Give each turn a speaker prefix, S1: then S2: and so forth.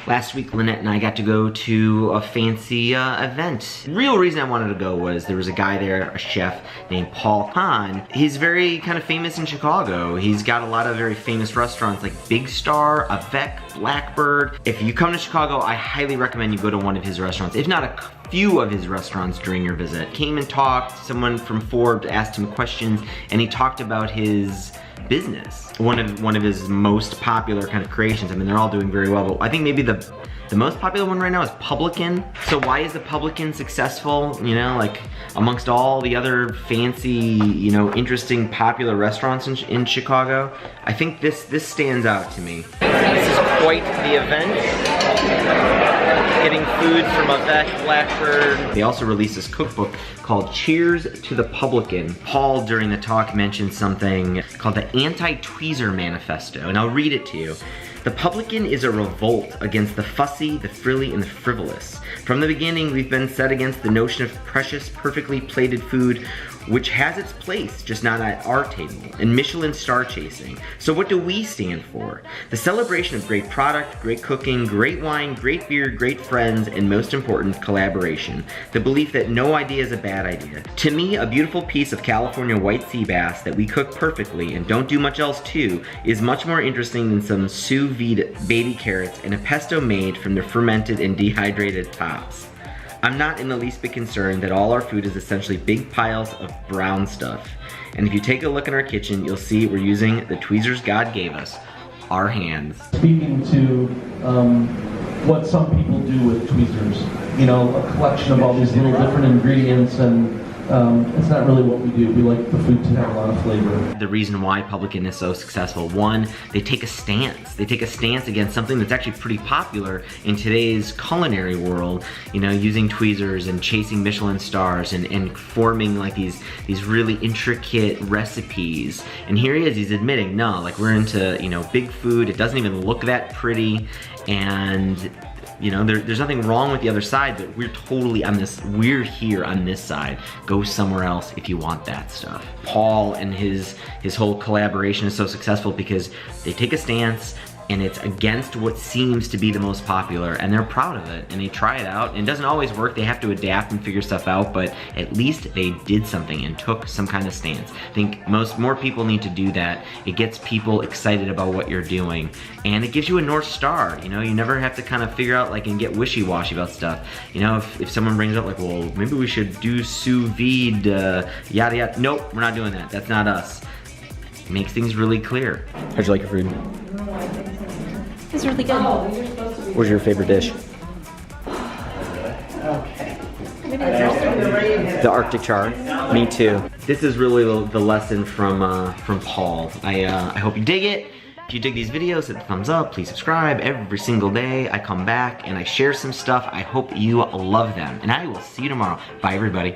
S1: Last week, Lynette and I got to go to a fancy event. The real reason I wanted to go was there was a guy there, a chef named Paul Hahn. He's very kind of famous in Chicago. He's got a lot of very famous restaurants like Big Star, Avec, Blackbird. If you come to Chicago, I highly recommend you go to one of his restaurants, if not a few of his restaurants during your visit. Came and talked, someone from Forbes asked him questions, and he talked about his business. One of his most popular kind of creations. I mean, they're all doing very well, but I think maybe the most popular one right now is Publican. So why is the Publican successful, you know, like amongst all the other fancy, you know, interesting, popular restaurants in Chicago? I think this stands out to me. This is quite the event. Getting food from Avec, Blackbird. They also released this cookbook called Cheers to the Publican. Paul, during the talk, mentioned something called the Anti-Tweezer Manifesto, and I'll read it to you. The Publican is a revolt against the fussy, the frilly, and the frivolous. From the beginning, we've been set against the notion of precious, perfectly plated food, which has its place, just not at our table, and Michelin star chasing. So what do we stand for? The celebration of great product, great cooking, great wine, great beer, great friends, and most important, collaboration. The belief that no idea is a bad idea. To me, a beautiful piece of California white sea bass that we cook perfectly and don't do much else to is much more interesting than some sous vide baby carrots and a pesto made from their fermented and dehydrated tops. I'm not in the least bit concerned that all our food is essentially big piles of brown stuff. And if you take a look in our kitchen, you'll see we're using the tweezers God gave us, our hands. Speaking
S2: to what some people do with tweezers, you know, a collection of all these little different ingredients, and it's not really what we do. We like the food to have a lot of flavor.
S1: The reason why Publican is so successful, one, they take a stance. They take a stance against something that's actually pretty popular in today's culinary world, you know, using tweezers and chasing Michelin stars and forming like these really intricate recipes. And here he is, he's admitting, no, like we're into, you know, big food. It doesn't even look that pretty. And you know, there's nothing wrong with the other side, but we're totally on this, we're here on this side. Go somewhere else if you want that stuff. Paul and his whole collaboration is so successful because they take a stance and it's against what seems to be the most popular, and they're proud of it, and they try it out, and it doesn't always work. They have to adapt and figure stuff out, but at least they did something and took some kind of stance. I think more people need to do that. It gets people excited about what you're doing, and it gives you a North Star. You know, you never have to kind of figure out like and get wishy-washy about stuff. You know, if someone brings up like, well, maybe we should do sous vide, yada yada. Nope, we're not doing that. That's not us. It makes things really clear. How'd you like your food?
S3: It's really good.
S1: What's your favorite dish?
S3: Okay.
S1: The Arctic char. Me too. This is really the lesson from Paul. I hope you dig it. If you dig these videos, hit the thumbs up. Please subscribe. Every single day I come back and I share some stuff. I hope you love them. And I will see you tomorrow. Bye everybody.